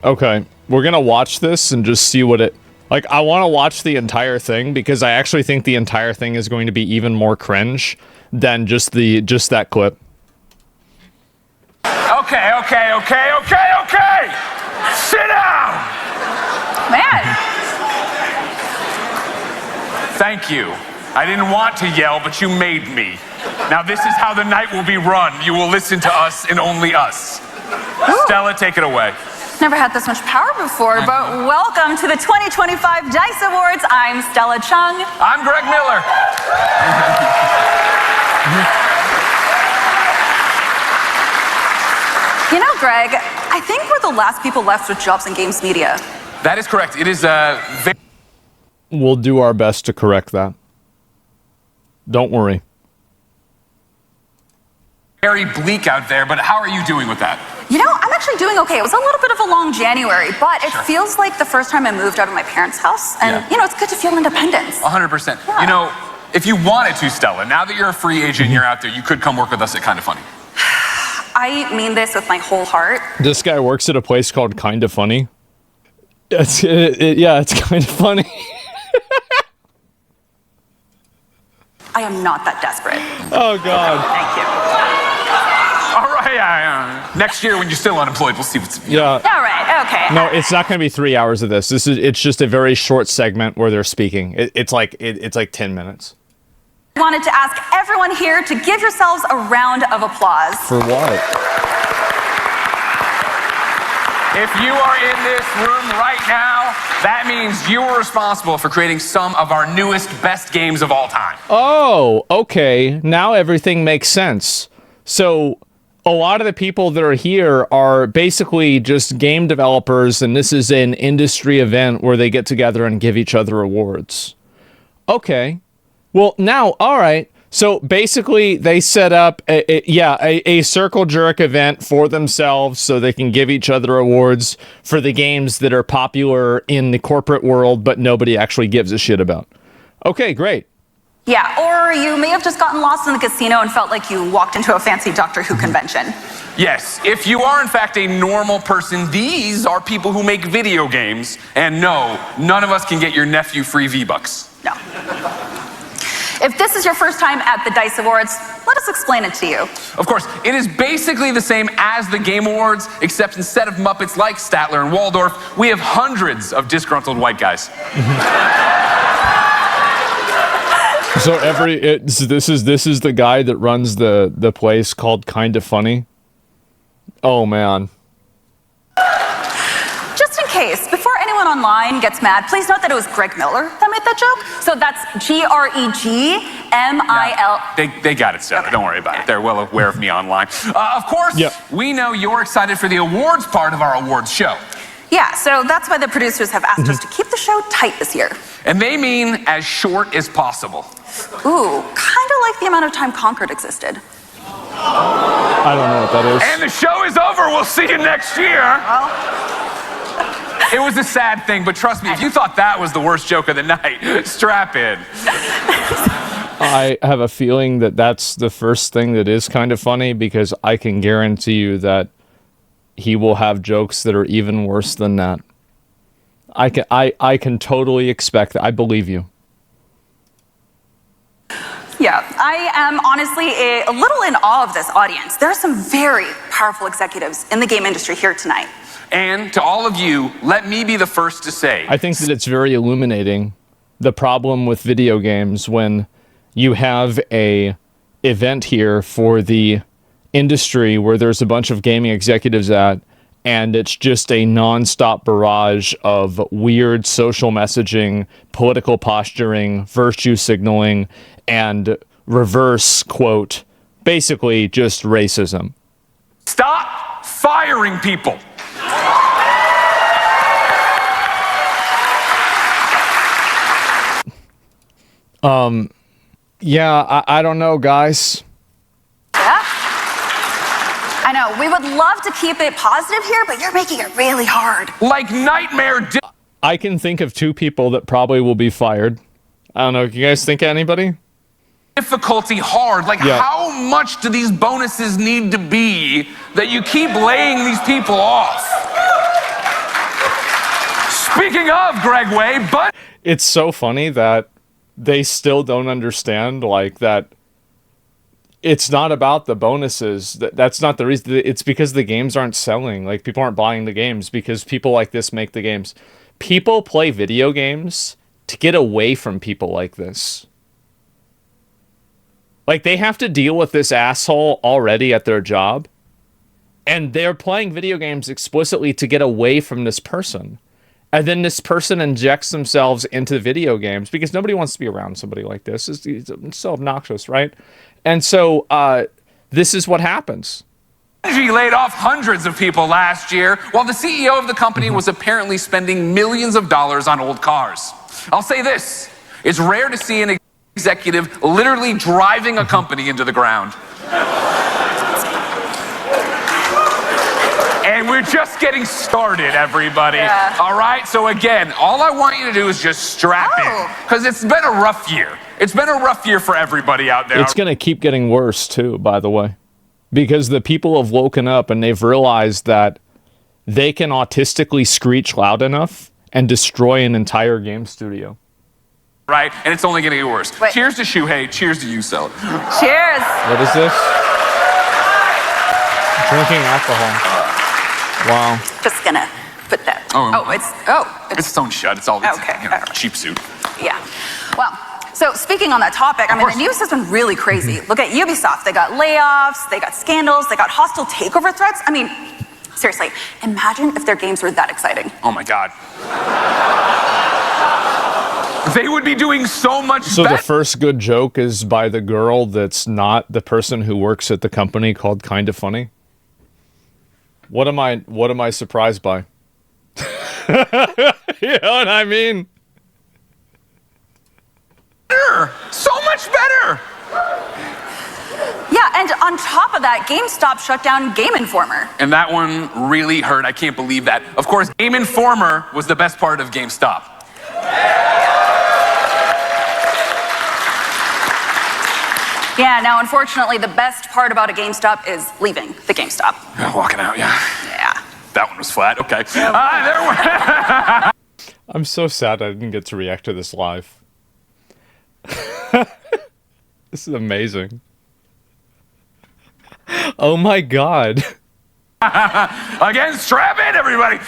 Okay, we're gonna watch this and just see what it... Like, I want to watch the entire thing because I actually think the entire thing is going to be even more cringe than just that clip. Okay. Sit down! Man. Thank you. I didn't want to yell, but you made me. Now this is how the night will be run. You will listen to us and only us. Ooh. Stella, take it away. Never had this much power before, but welcome to the 2025 DICE Awards. I'm Stella Chung. I'm Greg Miller. You know, Greg, I think we're the last people left with jobs in games media. That is correct. It is We'll do our best to correct that. Don't worry. very bleak out there, but how are you doing with that? You know, I'm actually doing okay. It was a little bit of a long January, but it feels like the first time I moved out of my parents' house. And, you know, it's good to feel independence. 100%. Yeah. You know, if you wanted to, Stella, now that you're a free agent and you're out there, you could come work with us at Kinda Funny. I mean this with my whole heart. This guy works at a place called Kinda Funny. Yeah, it's kind of funny. I am not that desperate. Oh, God. Thank you. All right, next year when you're still unemployed, we'll see what's... Yeah. All right, okay. No, it's not going to be 3 hours of this. It's just a very short segment where they're speaking. It's like 10 minutes. I wanted to ask everyone here to give yourselves a round of applause. For what? If you are in this room right now, that means you were responsible for creating some of our newest, best games of all time. Oh, okay. Now everything makes sense. So a lot of the people that are here are basically just game developers, and this is an industry event where they get together and give each other awards. Okay. Well, now, all right. So basically, they set up a circle jerk event for themselves so they can give each other awards for the games that are popular in the corporate world, but nobody actually gives a shit about. Okay, great. Yeah, or you may have just gotten lost in the casino and felt like you walked into a fancy Doctor Who convention. Yes, if you are in fact a normal person, these are people who make video games. And no, none of us can get your nephew free V-Bucks. No. If this is your first time at the DICE Awards, let us explain it to you. Of course, it is basically the same as the Game Awards, except instead of Muppets like Statler and Waldorf, we have hundreds of disgruntled white guys. So this is the guy that runs the place called Kinda Funny. Oh man. Just in case, before anyone online gets mad, please note that it was Greg Miller that made that joke. So that's G-R-E-G-M-I-L. They got it, Sarah. Okay. Don't worry about it. They're well aware of me online. Of course, we know you're excited for the awards part of our awards show. Yeah, so that's why the producers have asked us to keep the show tight this year. And they mean as short as possible. Ooh, kind of like the amount of time Concord existed. I don't know what that is. And the show is over. We'll see you next year. Well, it was a sad thing, but trust me, if you thought that was the worst joke of the night, strap in. I have a feeling that that's the first thing that is kind of funny, because I can guarantee you that he will have jokes that are even worse than that. I can totally expect that. I believe you. yeah, I am honestly a little in awe of this audience. There are some very powerful executives in the game industry here tonight. And to all of you, let me be the first to say, I think that it's very illuminating, the problem with video games when you have a event here for the industry where there's a bunch of gaming executives at, and it's just a non-stop barrage of weird social messaging, political posturing, virtue signaling, and reverse quote, basically just racism. stop firing people. Yeah, I don't know, guys. Yeah? I know, we would love to keep it positive here, but you're making it really hard. Like nightmare. I can think of two people that probably will be fired. I don't know, can you guys think of anybody? Difficulty hard. Like, how much do these bonuses need to be that you keep laying these people off? Speaking of Greg Way, but It's so funny that they still don't understand, like, that it's not about the bonuses. That's not the reason. It's because the games aren't selling. Like, people aren't buying the games because people like this make the games. People play video games to get away from people like this. Like, they have to deal with this asshole already at their job, and they're playing video games explicitly to get away from this person. And then this person injects themselves into video games because nobody wants to be around somebody like this. It's so obnoxious, right? And so this is what happens. She laid off hundreds of people last year, while the CEO of the company was apparently spending millions of dollars on old cars. I'll say this, it's rare to see an executive literally driving a company into the ground. And we're just getting started, everybody. Yeah. All right? So again, all I want you to do is just strap in, because it's been a rough year. It's been a rough year for everybody out there. It's going to keep getting worse, too, by the way. Because the people have woken up and they've realized that they can autistically screech loud enough and destroy an entire game studio. Right? And it's only going to get worse. Wait. Cheers to Shuhei. Cheers to you, Sel. Cheers. What is this? Drinking alcohol. Wow. Just gonna put that. It's its own shut. It's all Okay. cheap suit. Yeah. Well, so speaking on that topic, I mean, the news has been really crazy. Look at Ubisoft. They got layoffs, they got scandals, they got hostile takeover threats. I mean, seriously, imagine if their games were that exciting. Oh my God. They would be doing so much So better. the first good joke is by the girl that's not the person who works at the company called Kinda Funny. What am I surprised by? You know what I mean? So much better. Yeah, and on top of that, GameStop shut down Game Informer. And that one really hurt. I can't believe that. Of course, Game Informer was the best part of GameStop. Yeah, now unfortunately, the best part about a GameStop is leaving the GameStop. Walking out, yeah. Yeah. That one was flat. Okay. I'm so sad I didn't get to react to this live. This is amazing. Oh my God. Again, strap in, everybody.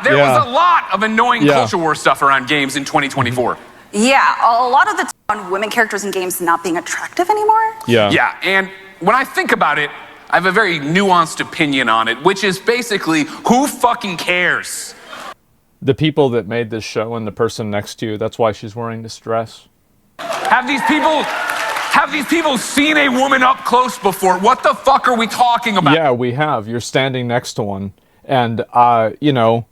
There was a lot of annoying culture war stuff around games in 2024. Yeah, a lot of the time on women characters in games not being attractive anymore. Yeah, and when I think about it, I have a very nuanced opinion on it, which is basically, who fucking cares? The people that made this show and the person next to you, that's why she's wearing this dress. Have these people seen a woman up close before? What the fuck are we talking about? Yeah, we have. You're standing next to one. And, you know,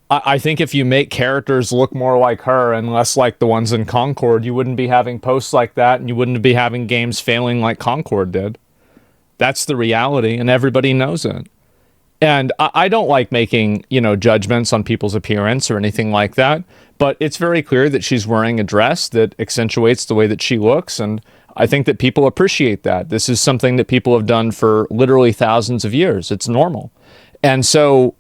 I think if you make characters look more like her and less like the ones in Concord, you wouldn't be having posts like that, and you wouldn't be having games failing like Concord did. That's the reality, and everybody knows it. And I don't like making, you know, judgments on people's appearance or anything like that, but it's very clear that she's wearing a dress that accentuates the way that she looks, and I think that people appreciate that. This is something that people have done for literally thousands of years. It's normal. And so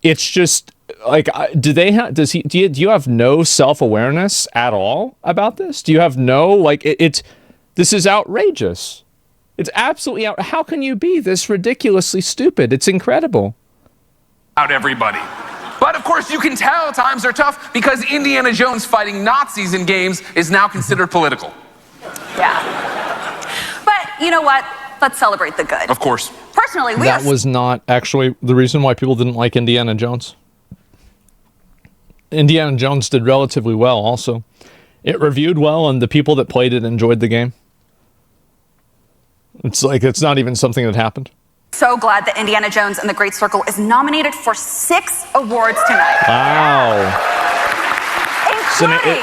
it's just like, do you have no self-awareness at all about this? Do you have no, like, this is outrageous. It's absolutely how can you be this ridiculously stupid? It's incredible. Out everybody. But of course, you can tell times are tough because Indiana Jones fighting Nazis in games is now considered political. Yeah. But you know what? Let's celebrate the good. Of course. Personally, that was not actually the reason why people didn't like Indiana Jones. Indiana Jones did relatively well also. It reviewed well, and the people that played it enjoyed the game. It's like, it's not even something that happened. So glad that Indiana Jones and the Great Circle is nominated for 6 awards tonight. Wow.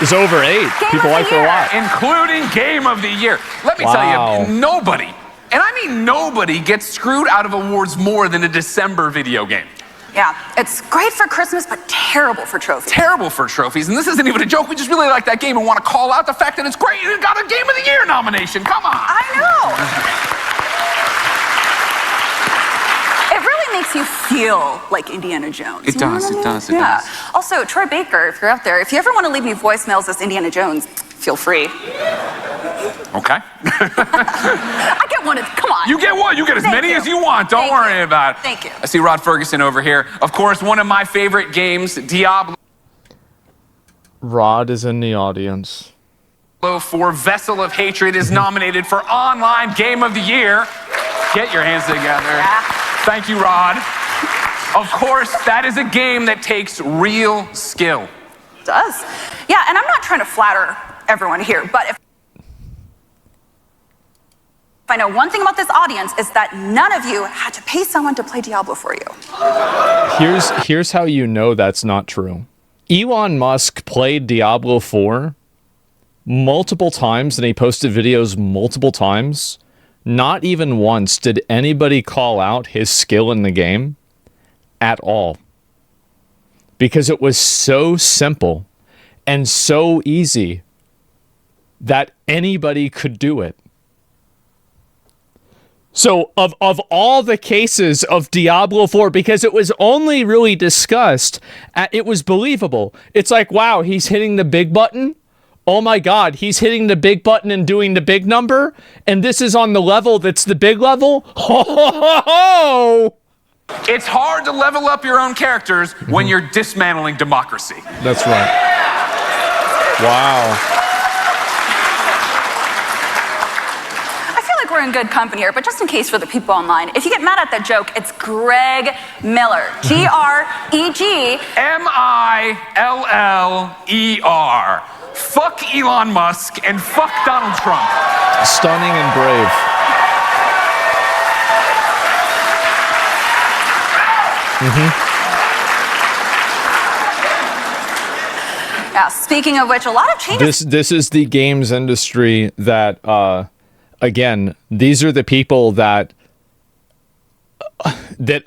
It's over 8. People like it a lot. Including Game of the Year. Let me tell you, nobody, and I mean nobody, gets screwed out of awards more than a December video game. Yeah, it's great for Christmas, but terrible for trophies. Terrible for trophies, and this isn't even a joke. We just really like that game and want to call out the fact that it's great. It got a Game of the Year nomination. Come on. I know. It really makes makes you feel like Indiana Jones. It You know does, what I it mean? does, it Yeah. does. Also, Troy Baker, if you're out there, if you ever want to leave me voicemails as Indiana Jones, feel free. Okay. I get one. Come on. You get one. You get as Thank many you. as you want. Don't Thank worry you. about it. Thank you. I see Rod Ferguson over here. Of course, one of my favorite games, Diablo Rod is in the audience. for Vessel of Hatred, is nominated for Online Game of the Year. Get your hands together. Yeah. Thank you, Rod. Of course, that is a game that takes real skill. It does. Yeah, and I'm not trying to flatter everyone here, but if I know one thing about this audience is that none of you had to pay someone to play Diablo for you. Here's how you know that's not true. Elon Musk played Diablo 4 multiple times, and he posted videos multiple times. Not even once did anybody call out his skill in the game at all. Because it was so simple and so easy that anybody could do it. So of all the cases of Diablo 4, because it was only really discussed, it was believable. It's like, wow, he's hitting the big button. Oh my God, he's hitting the big button and doing the big number. And this is on the level that's the big level. Ho, ho, ho, ho. It's hard to level up your own characters when you're dismantling democracy. That's right. Wow. I feel like we're in good company here, but just in case for the people online, if you get mad at that joke, it's Greg Miller. Greg. Miller. Fuck Elon Musk and fuck Donald Trump. Stunning and brave. Yeah, speaking of which, a lot of changes. This is the games industry that, again, these are the people that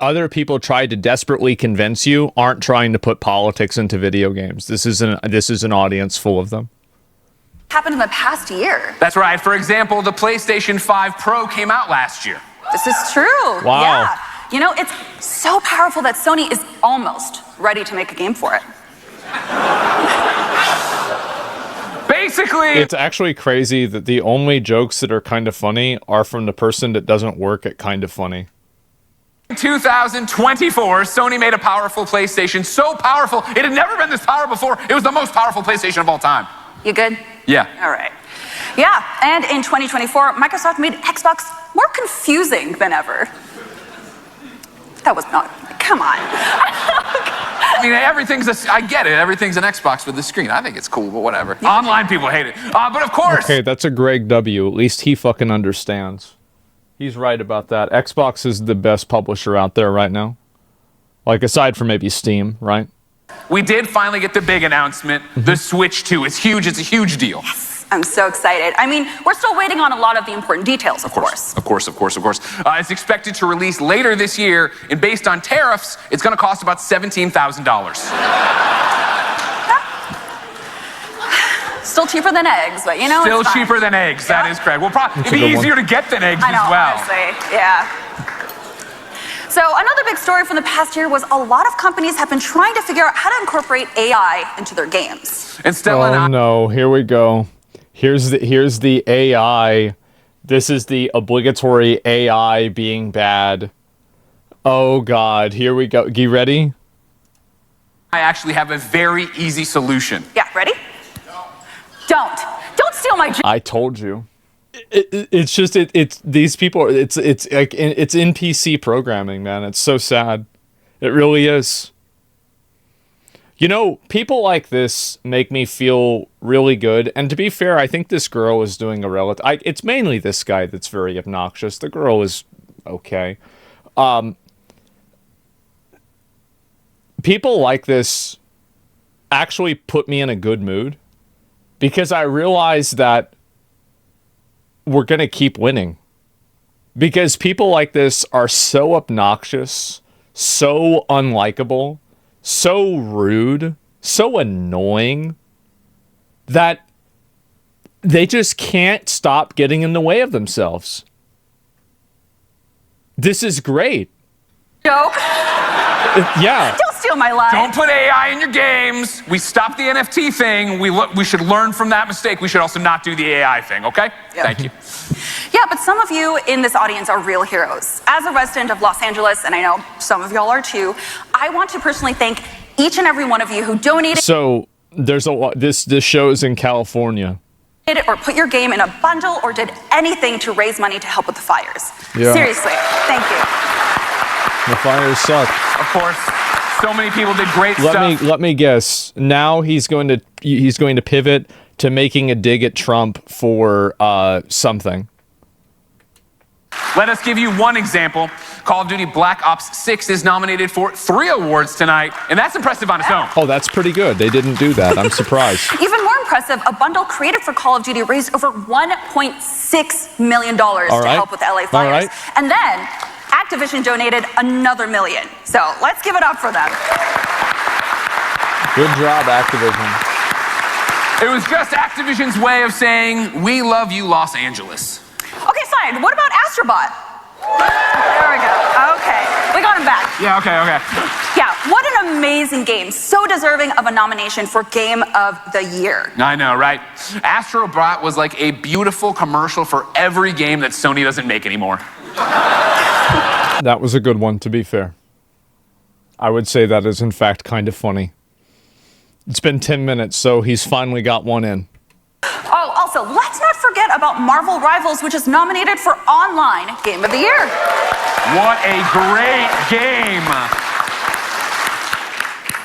other people tried to desperately convince you aren't trying to put politics into video games. This is an audience full of them. Happened in the past year. That's right. For example, the PlayStation 5 Pro came out last year. This is true. Wow. Yeah. You know, it's so powerful that Sony is almost ready to make a game for it. Basically, It's actually crazy that the only jokes that are kind of funny are from the person that doesn't work at Kind of Funny. in 2024, Sony made a powerful PlayStation. So powerful, it had never been this powerful before. It was the most powerful PlayStation of all time. You good? Yeah. All right. Yeah, and in 2024, Microsoft made Xbox more confusing than ever. That was not, come on. I mean, I get it. Everything's an Xbox with the screen. I think it's cool, but whatever. Online people hate it. But of course, Okay, that's a Greg W. At least he fucking understands. He's right about that. Xbox is the best publisher out there right now. Like, aside from maybe Steam, right? we did finally get the big announcement. The Switch 2. It's huge. It's a huge deal. I'm so excited. I mean, we're still waiting on a lot of the important details, of course. Of course. It's expected to release later this year, and based on tariffs, it's going to cost about $17,000. Still cheaper than eggs, but you know, Still it's fine. cheaper than eggs. Yeah. That is correct. Well, it'd be a good one. easier to get than eggs I know, as well. honestly, yeah. So another big story from the past year was a lot of companies have been trying to figure out how to incorporate AI into their games. And Stella and Oh I, no, here we go. Here's the AI. This is the obligatory AI being bad. Oh God, here we go. You ready? I actually have a very easy solution. Yeah, ready? Don't steal my I told you. It's just these people. It's like it's NPC programming, man. It's so sad. It really is. You know, people like this make me feel really good. And to be fair, I think this girl is doing a relative. It's mainly this guy that's very obnoxious. The girl is okay. People like this actually put me in a good mood because I realize that we're going to keep winning. Because people like this are so obnoxious, so unlikable, so rude, so annoying that they just can't stop getting in the way of themselves. This is great. Joke. Yeah. Don't steal my line. Don't put AI in your games. We stopped the NFT thing. We should learn from that mistake. We should also not do the AI thing, okay? Yeah. Thank you. Yeah, but some of you in this audience are real heroes. As a resident of Los Angeles, and I know some of y'all are too, I want to personally thank each and every one of you who donated. So there's a lot. This show's in California. Or put your game in a bundle or did anything to raise money to help with the fires. Yeah. Seriously, thank you. The fires suck. Of course, so many people did great stuff. Let me guess. Now he's going to pivot to making a dig at Trump for something. Let us give you one example. Call of Duty Black Ops 6 is nominated for 3 awards tonight, and that's impressive on its own. Oh, that's pretty good. They didn't do that. I'm surprised. Even more impressive, a bundle created for Call of Duty raised over $1.6 million to help with LA fires. And then Activision donated another $1 million. So let's give it up for them. Good job, Activision. It was just Activision's way of saying, we love you, Los Angeles. Okay, fine. What about Astrobot? There we go. Okay. We got him back. Yeah, okay. Yeah, what an amazing game. So deserving of a nomination for Game of the Year. I know, right? Astrobot was like a beautiful commercial for every game that Sony doesn't make anymore. That was a good one, to be fair. I would say that is, in fact, kind of funny. It's been 10 minutes, so he's finally got one in. Oh, also, let's not forget about Marvel Rivals, which is nominated for Online Game of the Year. What a great game!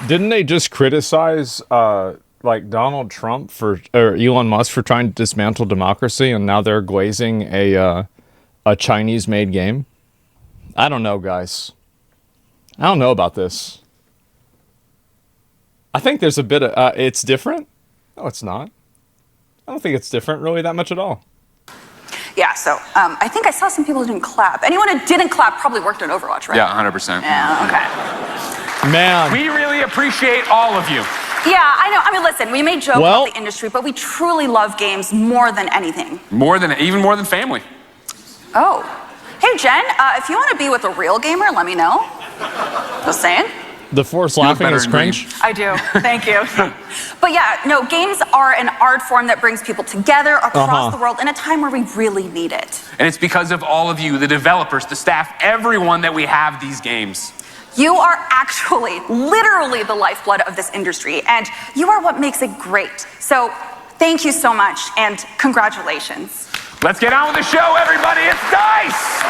Didn't they just criticize like Donald Trump or Elon Musk for trying to dismantle democracy, and now they're glazing a Chinese-made game? I don't know, guys. I don't know about this. I think there's a bit of it's different. No, it's not. I don't think it's different really that much at all. Yeah, so I think I saw some people who didn't clap. Anyone who didn't clap probably worked on Overwatch, right? Yeah, 100%. Yeah, okay. Man. We really appreciate all of you. Yeah, I know. I mean, listen, we may joke about the industry, but we truly love games more than anything. Even more than family. Oh. Hey, Jen, if you want to be with a real gamer, let me know. Just saying. The force laughing is cringe. I do. Thank you. But yeah, no, games are an art form that brings people together across the world in a time where we really need it. And it's because of all of you, the developers, the staff, everyone that we have these games. You are actually, literally the lifeblood of this industry, and you are what makes it great. So thank you so much, and congratulations. Let's get on with the show, everybody. It's DICE!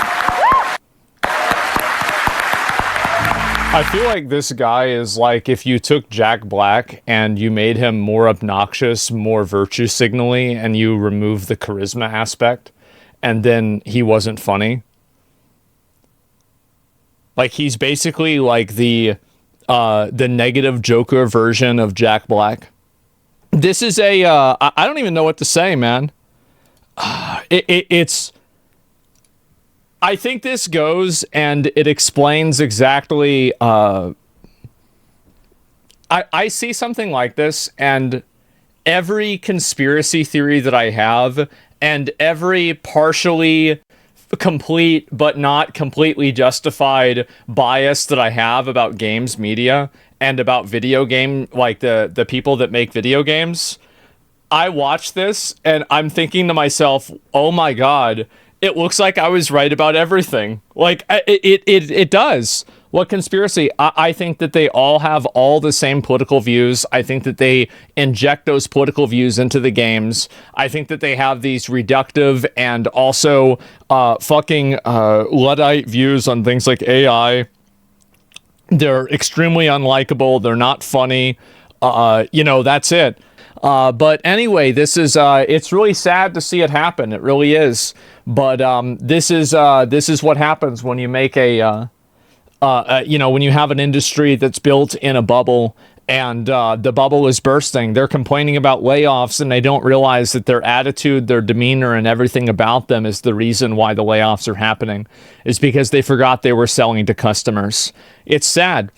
I feel like this guy is like if you took Jack Black and you made him more obnoxious, more virtue signally, and you remove the charisma aspect, and then he wasn't funny. Like he's basically like the negative Joker version of Jack Black. This is a I don't even know what to say, man. It's. I think this goes and it explains exactly. I see something like this, and every conspiracy theory that I have, and every partially complete but not completely justified bias that I have about games media and about video game, like the people that make video games. I watch this and I'm thinking to myself, oh my God, it looks like I was right about everything. Like it does. What conspiracy? I think that they all have all the same political views. I think that they inject those political views into the games. I think that they have these reductive and also fucking Luddite views on things like AI. They're extremely unlikable. They're not funny. That's it. But anyway, this is it's really sad to see it happen. It really is. But this is what happens when you make when you have an industry that's built in a bubble and the bubble is bursting. They're complaining about layoffs and they don't realize that their attitude, their demeanor, and everything about them is the reason why the layoffs are happening. It's because they forgot they were selling to customers. It's sad.